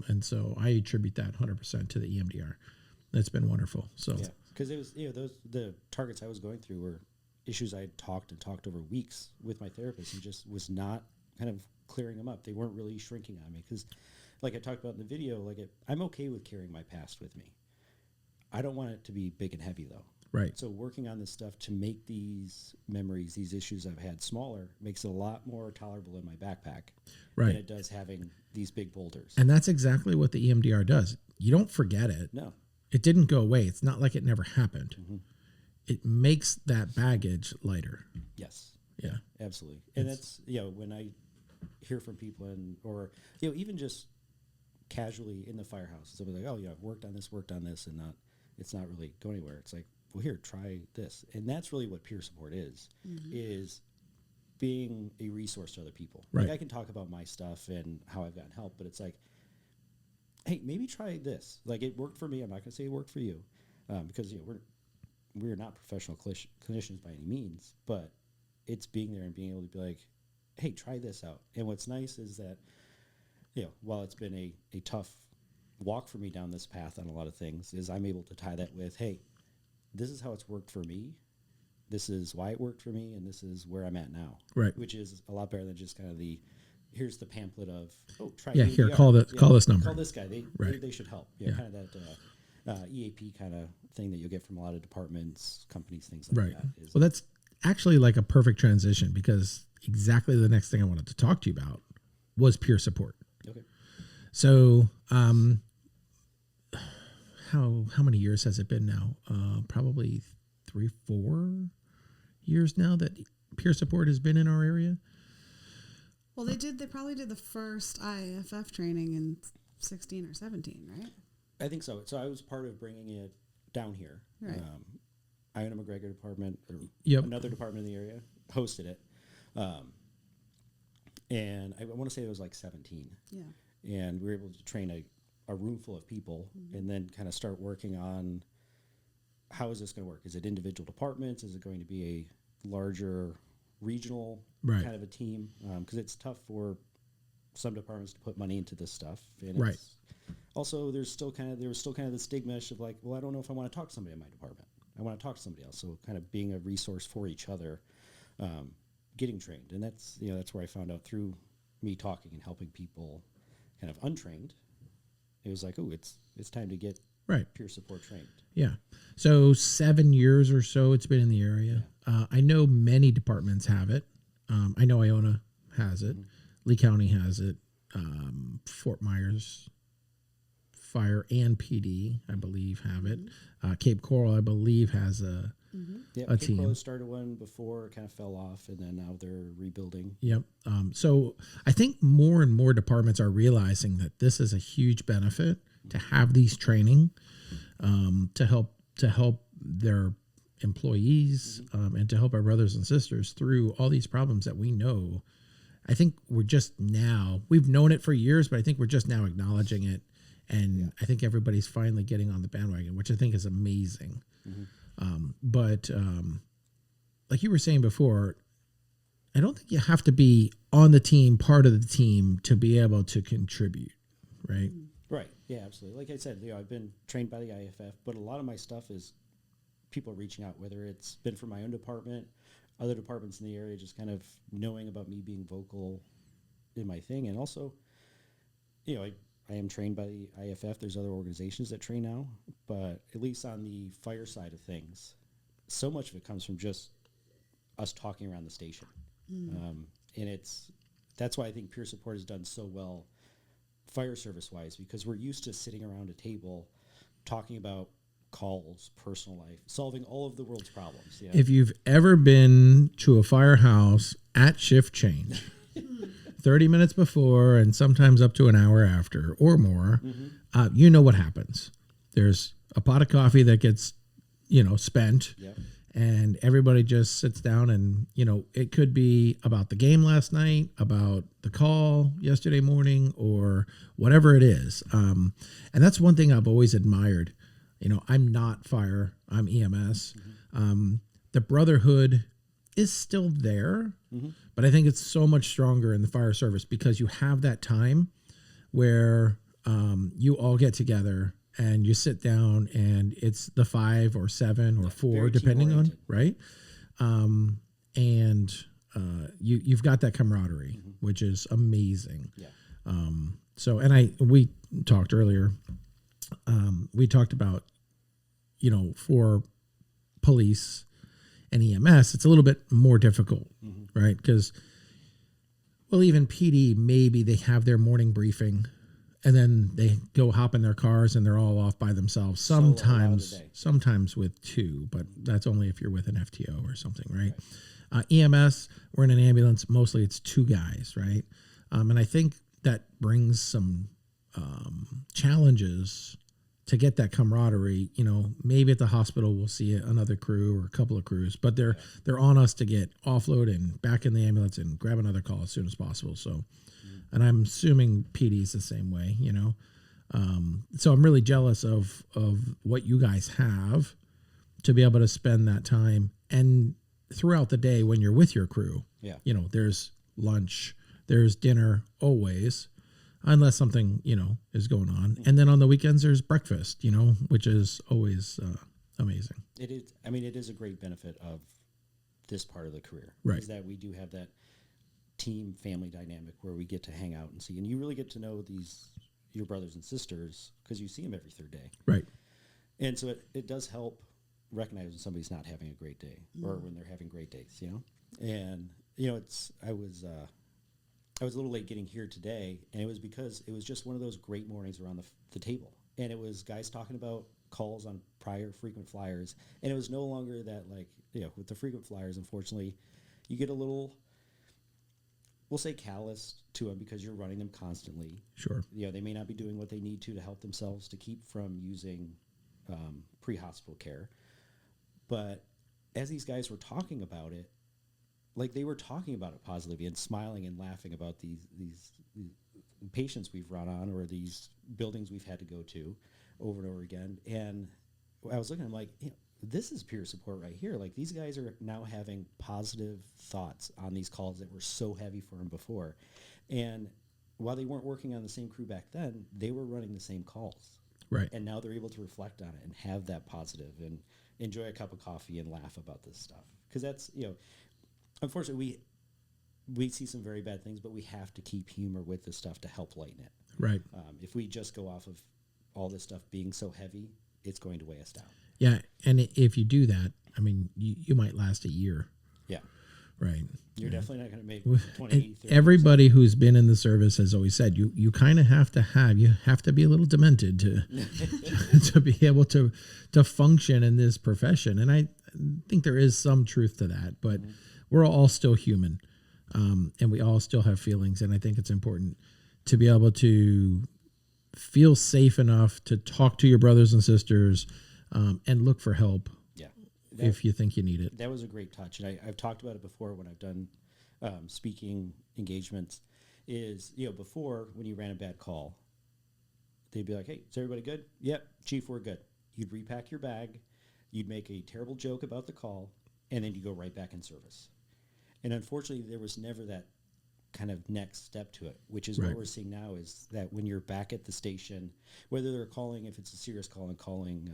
And so I attribute that 100% to the EMDR. That's been wonderful. So, yeah, because it was, the targets I was going through were issues I had talked over weeks with my therapist, and just was not kind of clearing them up. They weren't really shrinking on me, because like I talked about in the video, I'm okay with carrying my past with me. I don't want it to be big and heavy though. right. So working on this stuff to make these memories, these issues I've had smaller, makes it a lot more tolerable in my backpack than it does having these big boulders. And that's exactly what the EMDR does. You don't forget it. No. It didn't go away. It's not like it never happened. It makes that baggage lighter. Yes. Yeah. Absolutely. And that's, when I hear from people or even just casually in the firehouse, somebody's like, oh yeah, I've worked on this and it's not really going anywhere. It's like, well, here, try this. And that's really what peer support is being a resource to other people. Right. Like I can talk about my stuff and how I've gotten help, but it's like, hey, maybe try this. Like it worked for me. I'm not going to say it worked for you, because we're not professional clinicians by any means, but it's being there and being able to be like, hey, try this out. And what's nice is that, while it's been a tough walk for me down this path on a lot of things, is I'm able to tie that with, hey, this is how it's worked for me. This is why it worked for me, and this is where I'm at now. Right. Which is a lot better than just kind of here's the pamphlet of, try Yeah, EMDR. here, call this number. Call this guy. They should help. Kind of that EAP kind of thing that you'll get from a lot of departments, companies, things like that. Well, that's actually like a perfect transition, because exactly the next thing I wanted to talk to you about was peer support. Okay. So, how many years has it been now? Probably 3-4 years now that peer support has been in our area. Well, they probably did the first IFF training in 16 or 17, right? I think so. So I was part of bringing it down here. Right. Iona McGregor department, or Yep. another department in the area, hosted it. And I want to say it was like 17. Yeah. And we were able to train a room full of people, and then kind of start working on how is this going to work? Is it individual departments? Is it going to be a larger regional kind of a team? Because it's tough for some departments to put money into this stuff. And it's also, there was still kind of the stigma of like, well, I don't know if I want to talk to somebody in my department. I want to talk to somebody else. So kind of being a resource for each other, getting trained. And that's where I found out through me talking and helping people kind of untrained, it was like, oh, it's time to get Right. peer support trained. Yeah. So 7 years or so it's been in the area. I know many departments have it. I know Iona has it. Lee County has it. Fort Myers Fire and PD, I believe, have it. Cape Coral, I believe, has a Cape team. Coral started one before, it kind of fell off, and then now they're rebuilding. Yep. So I think more and more departments are realizing that this is a huge benefit to have these training to help their employees and to help our brothers and sisters through all these problems that we know. I think we've known it for years, but I think we're just now acknowledging it. And I think everybody's finally getting on the bandwagon, which I think is amazing. But like you were saying before, I don't think you have to be on the team, part of the team, to be able to contribute, right? Right. Yeah, absolutely. Like I said, I've been trained by the IFF, but a lot of my stuff is people reaching out, whether it's been from my own department, other departments in the area, just kind of knowing about me being vocal in my thing. And also, I am trained by the IFF. There's other organizations that train now, but at least on the fire side of things, so much of it comes from just us talking around the station. And that's why I think peer support has done so well fire service wise, because we're used to sitting around a table talking about calls, personal life, solving all of the world's problems. Yeah. If you've ever been to a firehouse at shift change, 30 minutes before and sometimes up to an hour after or more, you know what happens. There's a pot of coffee that gets, spent. Yep. And everybody just sits down and, it could be about the game last night, about the call yesterday morning, or whatever it is. And that's one thing I've always admired. I'm not fire, I'm EMS. The brotherhood is still there, but I think it's so much stronger in the fire service because you have that time where you all get together and you sit down and it's the 5 or 7 or 4, depending on, right? And you've got that camaraderie, which is amazing. Yeah. We talked earlier, we talked about, for police and EMS, it's a little bit more difficult, right? Because, even PD, maybe they have their morning briefing and then they go hop in their cars and they're all off by themselves. Sometimes with 2, but that's only if you're with an FTO or something, right? EMS, we're in an ambulance. Mostly it's 2 guys, right? And I think that brings some challenges to get that camaraderie. Maybe at the hospital we'll see another crew or a couple of crews, but they're on us to get offload and back in the ambulance and grab another call as soon as possible. So, and I'm assuming PD is the same way, so I'm really jealous of what you guys have to be able to spend that time. And throughout the day when you're with your crew, there's lunch, there's dinner always, unless something, is going on. And then on the weekends, there's breakfast, which is always amazing. It is. I mean, it is a great benefit of this part of the career. Right. Is that we do have that team family dynamic where we get to hang out and see, and you really get to know your brothers and sisters because you see them every third day. Right. And so it does help recognize when somebody's not having a great day or when they're having great days, And, I was a little late getting here today, and it was because it was just one of those great mornings around the table. And it was guys talking about calls on prior frequent flyers. And it was no longer that, with the frequent flyers, unfortunately, you get a little, we'll say, callous to them because you're running them constantly. Sure. They may not be doing what they need to help themselves to keep from using pre-hospital care. But as these guys were talking about it, they were talking about it positively and smiling and laughing about these patients we've run on or these buildings we've had to go to over and over again. And I was looking, I'm like, this is peer support right here. These guys are now having positive thoughts on these calls that were so heavy for them before. And while they weren't working on the same crew back then, they were running the same calls. Right. And now they're able to reflect on it and have that positive and enjoy a cup of coffee and laugh about this stuff. Because that's, unfortunately, we see some very bad things, but we have to keep humor with this stuff to help lighten it. Right. If we just go off of all this stuff being so heavy, it's going to weigh us down. Yeah. And if you do that, I mean, you might last a year. Yeah. Right. You're definitely not going to make And 20, 30. everybody who's been in the service has always said you kind of have to be a little demented to to be able to function in this profession. And I think there is some truth to that, but we're all still human, and we all still have feelings. And I think it's important to be able to feel safe enough to talk to your brothers and sisters, and look for help. Yeah. If you think you need it. That was a great touch. And I've talked about it before when I've done speaking engagements is, before when you ran a bad call, they'd be like, hey, is everybody good? Yep, Chief, we're good. You'd repack your bag. You'd make a terrible joke about the call, and then you go right back in service. And unfortunately, there was never that kind of next step to it, which is Right. what we're seeing now is that when you're back at the station, whether they're calling, if it's a serious call and calling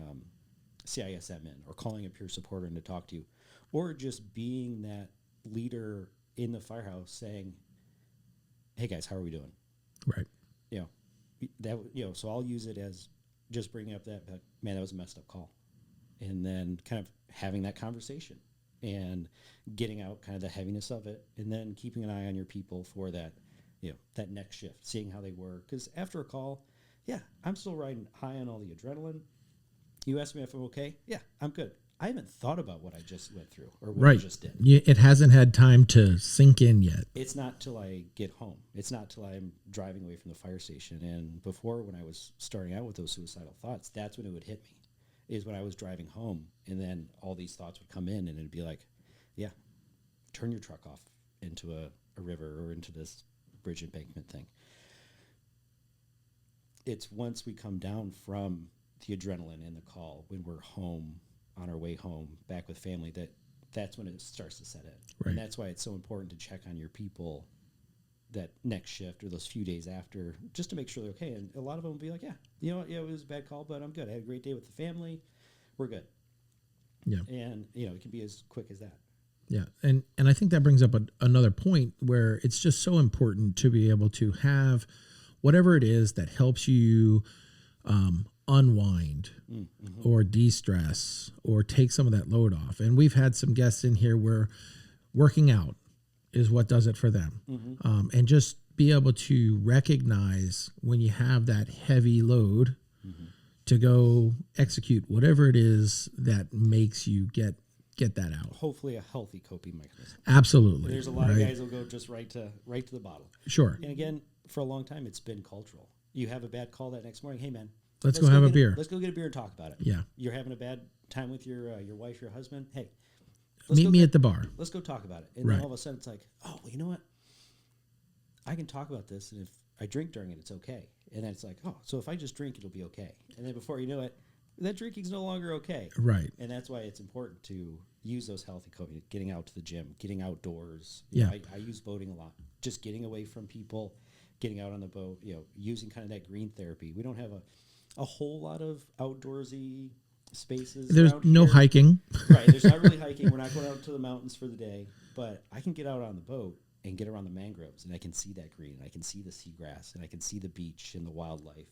CISM in or calling a peer supporter in to talk to you, or just being that leader in the firehouse saying, hey guys, how are we doing? Right. So I'll use it as just bringing up that man, that was a messed up call. And then kind of having that conversation and getting out kind of the heaviness of it, and then keeping an eye on your people for that, that next shift, seeing how they were. Because after a call, yeah, I'm still riding high on all the adrenaline. You ask me if I'm okay. Yeah, I'm good. I haven't thought about what I just went through or what I just did. It hasn't had time to sink in yet. It's not till I get home. It's not till I'm driving away from the fire station. And before, when I was starting out with those suicidal thoughts, that's when it would hit me, is when I was driving home. And then all these thoughts would come in, and it'd be like, yeah, turn your truck off into a river or into this bridge embankment thing. It's once we come down from the adrenaline and the call, when we're home, on our way home, back with family, that's when it starts to set in. Right. And that's why it's so important to check on your people that next shift or those few days after, just to make sure they're okay. And a lot of them will be like, yeah, it was a bad call, but I'm good. I had a great day with the family. We're good. Yeah. And, it can be as quick as that. Yeah. And I think that brings up another point where it's just so important to be able to have whatever it is that helps you unwind or de-stress or take some of that load off. And we've had some guests in here where working out is what does it for them. And just be able to recognize when you have that heavy load to go execute whatever it is that makes you get that out. Hopefully a healthy coping mechanism. Absolutely. There's a lot of guys who'll go just right to the bottle. Sure. And again, for a long time, it's been cultural. You have a bad call that next morning. Hey, man, let's go have a beer. Let's go get a beer and talk about it. Yeah. You're having a bad time with your wife, your husband. Hey, meet me at the bar. Let's go talk about it. And then all of a sudden, it's like, oh, well, you know what? I can talk about this, and if I drink during it, it's okay. And then it's like, oh, so if I just drink, it'll be okay. And then before you know it, that drinking's no longer okay. Right. And that's why it's important to use those healthy coping, getting out to the gym, getting outdoors. I use boating a lot. Just getting away from people, getting out on the boat, using kind of that green therapy. We don't have a whole lot of outdoorsy spaces. There's no hiking. Right. There's not really hiking. We're not going out to the mountains for the day. But I can get out on the boat and get around the mangroves, and I can see that green, and I can see the seagrass, and I can see the beach and the wildlife.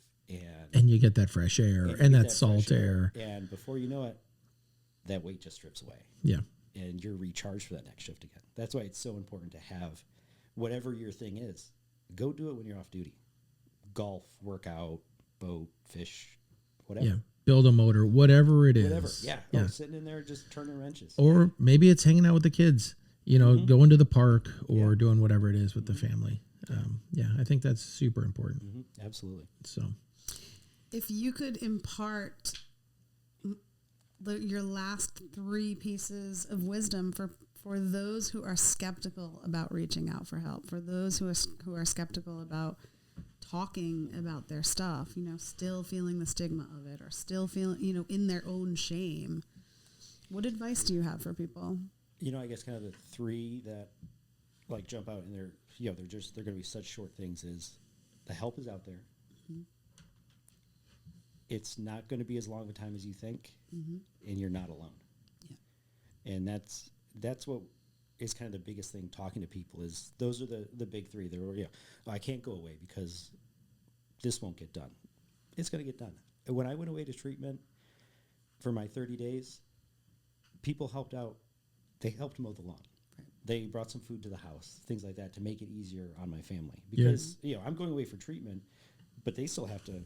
And you get that fresh air and that salt air. And before you know it, that weight just strips away. Yeah. And you're recharged for that next shift again. That's why it's so important to have whatever your thing is. Go do it when you're off duty. Golf, workout, boat, fish, whatever. Yeah. Build a motor, whatever it is. Whatever. Yeah. Oh, sitting in there just turning wrenches. Or maybe it's hanging out with the kids, going to the park or doing whatever it is with the family. I think that's super important. Absolutely. So, if you could impart your last 3 pieces of wisdom for those who are skeptical about reaching out for help, for those who are skeptical about talking about their stuff, still feeling the stigma of it or still feeling, in their own shame, what advice do you have for people? I guess kind of the 3 that like jump out and they're going to be such short things is the help is out there. It's not going to be as long of a time as you think, and you're not alone. Yeah. And that's what is kind of the biggest thing talking to people is those are the big 3. They're, I can't go away because this won't get done. It's going to get done. And when I went away to treatment for my 30 days, people helped out. They helped mow the lawn. Right. They brought some food to the house, things like that, to make it easier on my family. Because, you know, I'm going away for treatment, but they still have to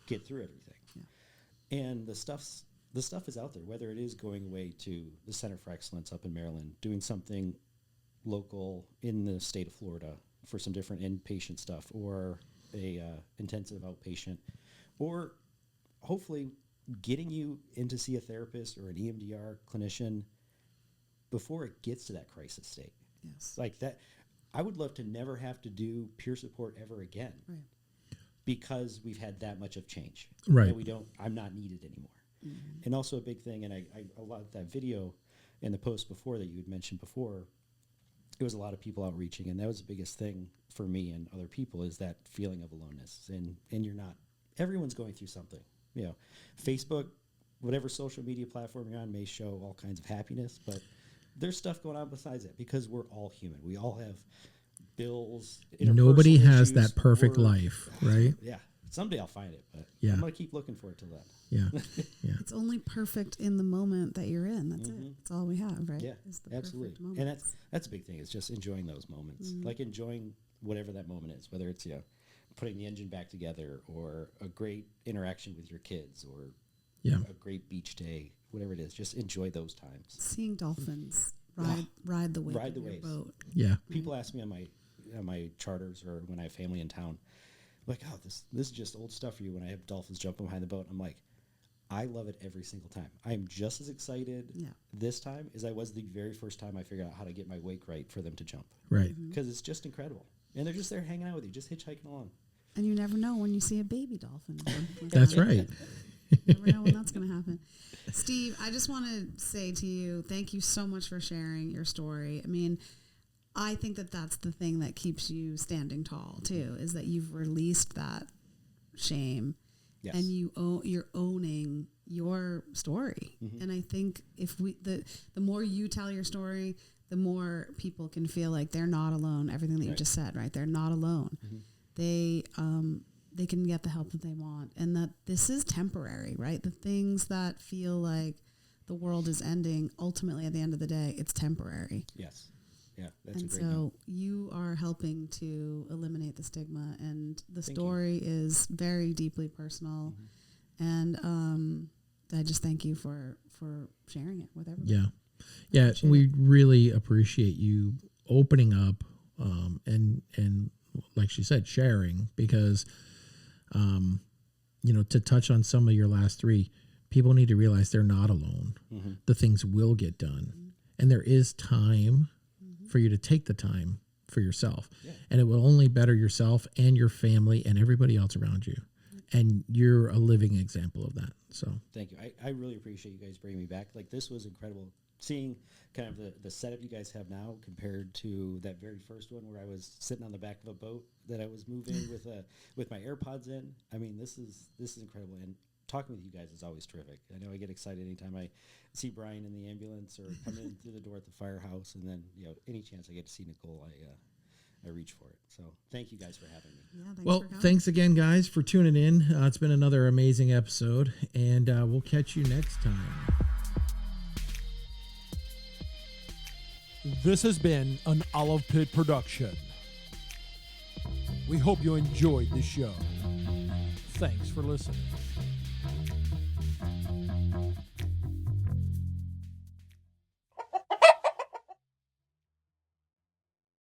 get through everything. Yeah. And the stuff is out there, whether it is going away to the Center for Excellence up in Maryland, doing something local in the state of Florida for some different inpatient stuff, or a intensive outpatient, or hopefully getting you in to see a therapist or an EMDR clinician before it gets to that crisis state. Yes. Like that, I would love to never have to do peer support ever again. Right. Because we've had that much of change. Right. And I'm not needed anymore. Mm-hmm. And also a big thing, and I a lot of that video and the post before that you had mentioned before, it was a lot of people outreaching, and that was the biggest thing for me and other people, is that feeling of aloneness. And you're not, everyone's going through something. You know, Facebook, whatever social media platform you're on may show all kinds of happiness, but there's stuff going on besides that, because we're all human. We all have bills. Nobody has issues, that perfect life, right? Yeah. Someday I'll find it, but Yeah. I'm going to keep looking for it till then. Yeah. Yeah. It's only perfect in the moment that you're in. That's it. That's all we have, right? Yeah, Is the absolutely. perfect moment. And that's a big thing, is just enjoying those moments. Like enjoying whatever that moment is, whether it's, you know, putting the engine back together, or a great interaction with your kids, or Yeah. a great beach day, whatever it is. Just enjoy those times. Seeing dolphins ride the wave Ride of the your waves. boat. Yeah. People ask me on my charters, or when I have family in town, like, oh, this is just old stuff for you, when I have dolphins jumping behind the boat. I'm like, I love it every single time. I am just as excited this time as I was the very first time I figured out how to get my wake right for them to jump. Right. Because it's just incredible. And they're just there hanging out with you, just hitchhiking along. And you never know when you see a baby dolphin. That's right. You never know when that's going to happen. Steve, I just want to say to you, thank you so much for sharing your story. I mean, I think that that's the thing that keeps you standing tall too, is that you've released that shame. Yes. And you're owning your story. And I think if the more you tell your story, the more people can feel like they're not alone. Everything that you just said, right? They're not alone. They can get the help that they want, and that this is temporary, right? The things that feel like the world is ending, ultimately at the end of the day, it's temporary. Yes. Yeah, that's and a great so note. you are helping to eliminate the stigma, and the story is very deeply personal. And I just thank you for sharing it with everybody. Yeah. Yeah. We really appreciate you opening up, and like she said, sharing, because, you know, to touch on some of your last three, people need to realize they're not alone. The things will get done, and there is time for you to take the time for yourself, and it will only better yourself and your family and everybody else around you. And you're a living example of that. So thank you. I really appreciate you guys bringing me back. Like, this was incredible, seeing kind of the setup you guys have now compared to that very first one where I was sitting on the back of a boat that I was moving with my AirPods in. I mean, this is incredible. And talking with you guys is always terrific. I know I get excited anytime I see Brian in the ambulance, or come in through the door at the firehouse, and then, you know, any chance I get to see Nicole, I reach for it. So thank you guys for having me. Yeah, thanks well, for coming. thanks again, guys, for tuning in. It's been another amazing episode, and we'll catch you next time. This has been an Olive Pit production. We hope you enjoyed the show. Thanks for listening.